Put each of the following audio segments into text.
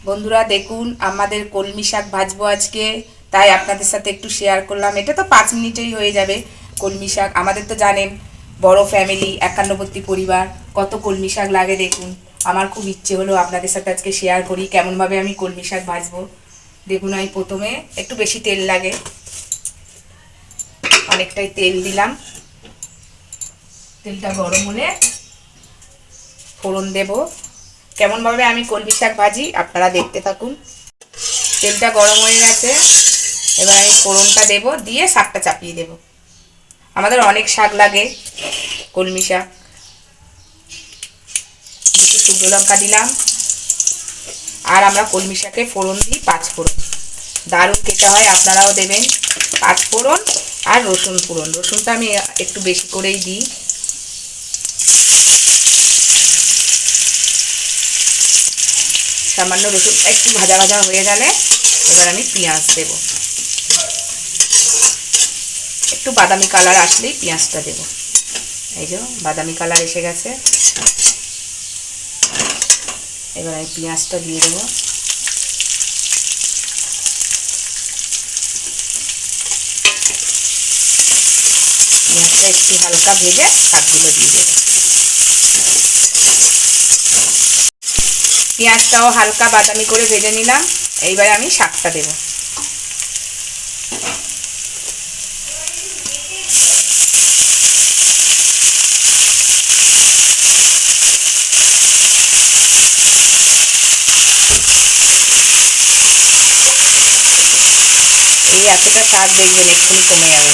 বন্ধুরা দেখুন আমাদের কলমি শাক ভাজবো আজকে, তাই আপনাদের সাথে একটু শেয়ার করলাম। এটা তো 5 মিনিটেই হয়ে যাবে। কলমি শাক আমাদের তো জানেন বড় ফ্যামিলি, একান্নবর্তী পরিবার, কত কলমি শাক লাগে দেখুন। আমার খুব ইচ্ছে হলো আপনাদের সাথে আজকে শেয়ার করি কেমনভাবে আমি কলমি শাক ভাজবো। দেখুন আমি প্রথমে একটু বেশি তেল লাগে, অনেকটাই তেল দিলাম। তেলটা গরম হলে ফোড়ন দেব। কেমনভাবে আমি কলমি শাক ভাজি আপনারা দেখতে থাকুন। তেলটা গরম হয়ে গেছে, এবার আমি ফোড়নটা দেব, দিয়ে শাকটা চাপিয়ে দেব। আমাদের অনেক শাক লাগে, কলমি শাক। দুটো শুকনো লঙ্কা দিলাম, আর আমরা কলমি শাকে ফোড়ন দিই 5 ফোড়ন, দারুণ খেতে হয়, আপনারাও দেবেন। 5 ফোড়ন আর রসুন ফোড়ন, রসুনটা আমি একটু বেশি করেই দিই। সামান্য রসুনটা একটু ভাজা ভাজা হয়ে গেলে এবার আমি পেঁয়াজ দেব। একটু বাদামি কালার আসলেই পেঁয়াজটা দেব। এই যে বাদামি কালার এসে গেছে, এবার আমি পেঁয়াজটা দিয়ে দেবো। পেঁয়াজটা একটু হালকা ভেজে শাকগুলো দিয়ে দেবো। পেঁয়াজটাও হালকা বাদামি করে ভেজে নিলাম, এইবার আমি শাকটা দেব। এই এতটা শাক দেখবেন এক্ষুনি কমে যাবে।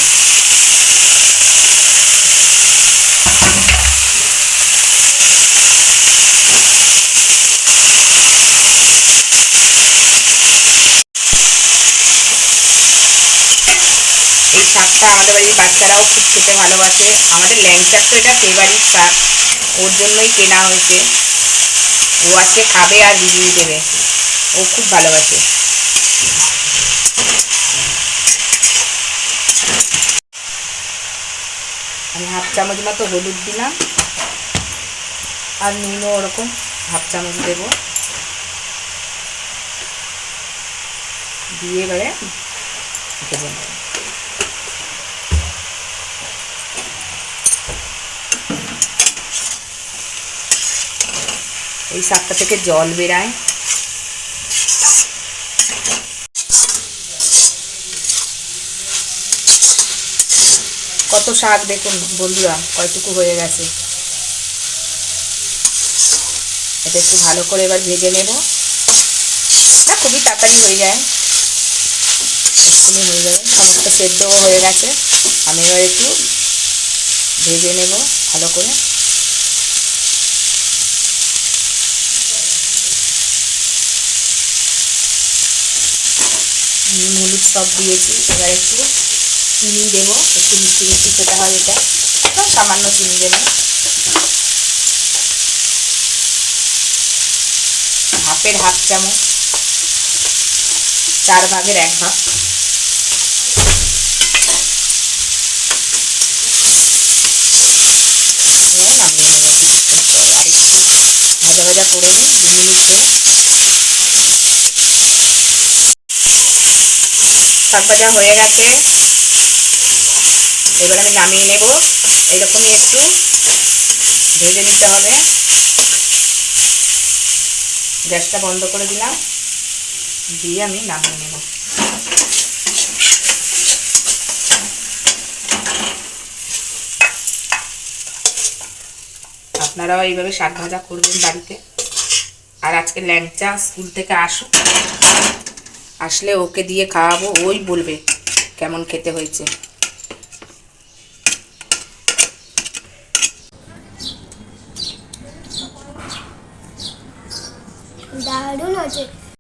এই শাকটা আমাদের বাড়ির বাচ্চারাও খুব খেতে ভালোবাসে। আমাদের ল্যাংচার তো এটা ফেভারিট শাক, ওর জন্যই কেনা হয়েছে। ও আজকে খাবে আর রিভিউ দেবে, ও খুব ভালোবাসে। আমি 1/2 চামচ মতো হলুদ দিলাম, আর নুনও ওরকম 1/2 চামচ দেব। দিয়ে এবারে ভেজে নেব। এই শাকটা থেকে জল বেরায়। কত শাক দেখুন বন্ধুরা, কয়টুকু হয়ে গেছে। এটা একটু ভালো করে এবার ভেজে নেব। না, খুবই তাড়াতাড়ি হয়ে যায়, এক্ষুনি হয়ে যাবে। সমস্ত সেদ্ধও হয়ে গেছে, আমি এবার একটু ভেজে নেব ভালো করে। নুন হলুদ সব দিয়েছি, এবার একটু চিনি দেবো, একটু মিষ্টি মিষ্টি খেতে হয় এটা, সামান্য চিনি দেবো। 1/2 চামচ, 4 ভাগের 1 ভাগ। নামিয়ে নেব, আর একটু ভাজা ভাজা করে নিই 2 মিনিট ধরে। শাক ভাজা হয়ে গেছে, এবার আমি নামিয়ে নেব। এরকমই একটু ভেজে নিতে হবে। গ্যাসটা বন্ধ করে দিলাম, দিয়ে আমি নামিয়ে নেব। আপনারাও এইভাবে শাক ভাজা করবেন বাড়িতে। আর আজকে ল্যাংচা স্কুল থেকে আসলে ওকে দিয়ে খাওয়াবো, ওই বলবে কেমন খেতে হয়েছে। দারুণ হয়েছে।